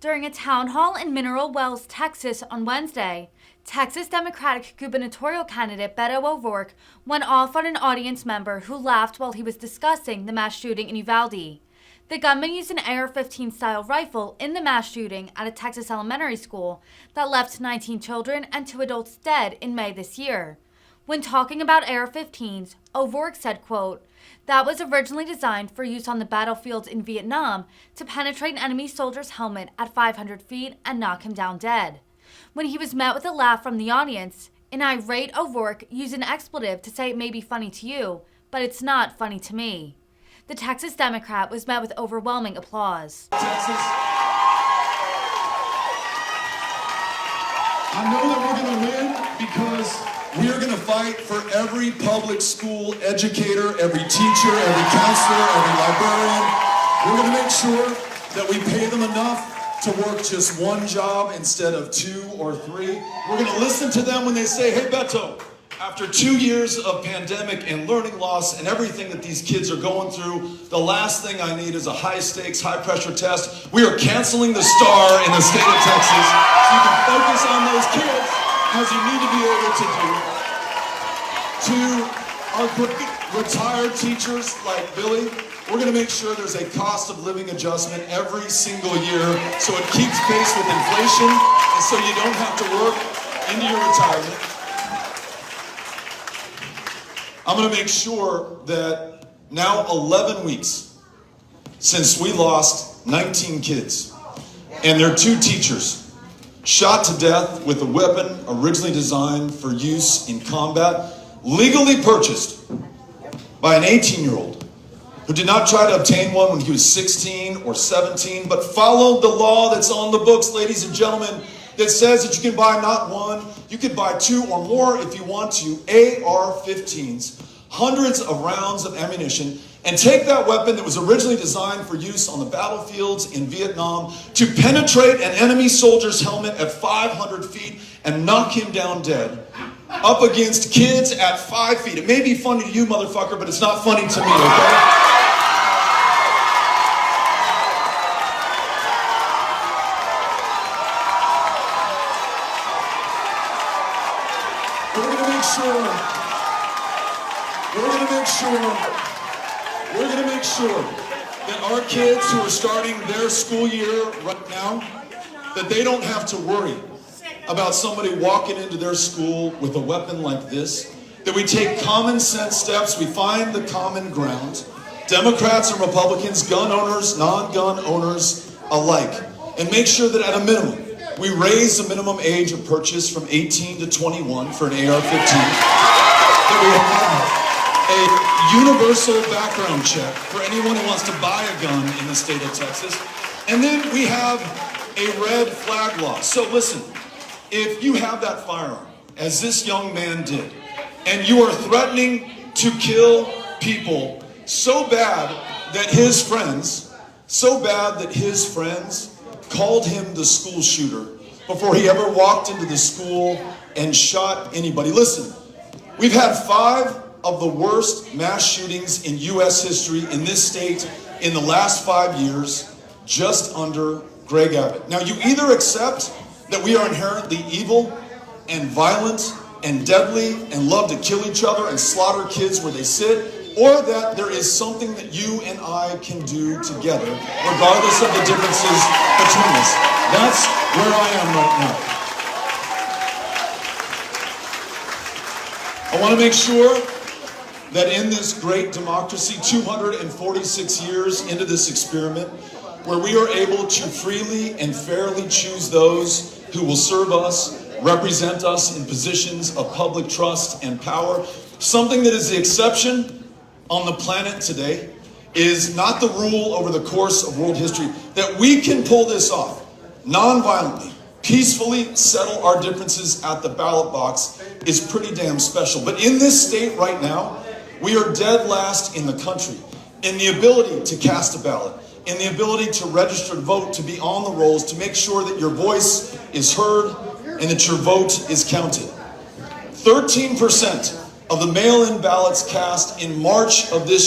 During a town hall in Mineral Wells, Texas on Wednesday, Texas Democratic gubernatorial candidate Beto O'Rourke went off on an audience member who laughed while he was discussing the mass shooting in Uvalde. The gunman used an AR-15 style rifle in the mass shooting at a Texas elementary school that left 19 children and 2 adults dead in May this year. When talking about AR-15s, O'Rourke said, quote, "That was originally designed for use on the battlefields in Vietnam to penetrate an enemy soldier's helmet at 500 feet and knock him down dead." When he was met with a laugh from the audience, an irate O'Rourke used an expletive to say it may be funny to you, but it's not funny to me. The Texas Democrat was met with overwhelming applause. Texas, I know that we're going to win because we are going to fight for every public school educator, every teacher, every counselor, every librarian. We're going to make sure that we pay them enough to work just one job instead of 2 or 3. We're going to listen to them when they say, "Hey, Beto, after 2 years of pandemic and learning loss and everything that these kids are going through, the last thing I need is a high-stakes, high-pressure test. We are canceling the STAR in the state of Texas so you can focus on those kids as you need to be able to do." To our retired teachers like Billy, we're going to make sure there's a cost of living adjustment every single year so it keeps pace with inflation and so you don't have to work into your retirement. I'm going to make sure that now 11 weeks since we lost 19 kids and their 2 teachers shot to death with a weapon originally designed for use in combat, legally purchased by an 18-year-old who did not try to obtain one when he was 16 or 17, but followed the law that's on the books, ladies and gentlemen, that says that you can buy not one, you can buy 2 or more if you want to, AR-15s, hundreds of rounds of ammunition, and take that weapon that was originally designed for use on the battlefields in Vietnam to penetrate an enemy soldier's helmet at 500 feet and knock him down dead, up against kids at 5 feet. It may be funny to you, motherfucker, but it's not funny to me, okay? We're going to make sure that our kids who are starting their school year right now, that they don't have to worry about somebody walking into their school with a weapon like this, that we take common sense steps, we find the common ground, Democrats and Republicans, gun owners, non-gun owners alike, and make sure that at a minimum, we raise the minimum age of purchase from 18 to 21 for an AR-15, that we have a universal background check for anyone who wants to buy a gun in the state of Texas, and then we have a red flag law. So listen, if you have that firearm, as this young man did, and you are threatening to kill people so bad that his friends called him the school shooter before he ever walked into the school and shot anybody. Listen, we've had 5 of the worst mass shootings in U.S. history in this state in the last 5 years, just under Greg Abbott. Now, you either accept that we are inherently evil and violent and deadly and love to kill each other and slaughter kids where they sit, or that there is something that you and I can do together, regardless of the differences between us. That's where I am right now. I want to make sure that in this great democracy, 246 years into this experiment, where we are able to freely and fairly choose those who will serve us, represent us in positions of public trust and power, something that is the exception on the planet today is not the rule over the course of world history. That we can pull this off non-violently, peacefully settle our differences at the ballot box is pretty damn special. But in this state right now, we are dead last in the country in the ability to cast a ballot, in the ability to register to vote, to be on the rolls, to make sure that your voice is heard and that your vote is counted. 13% of the mail-in ballots cast in March of this year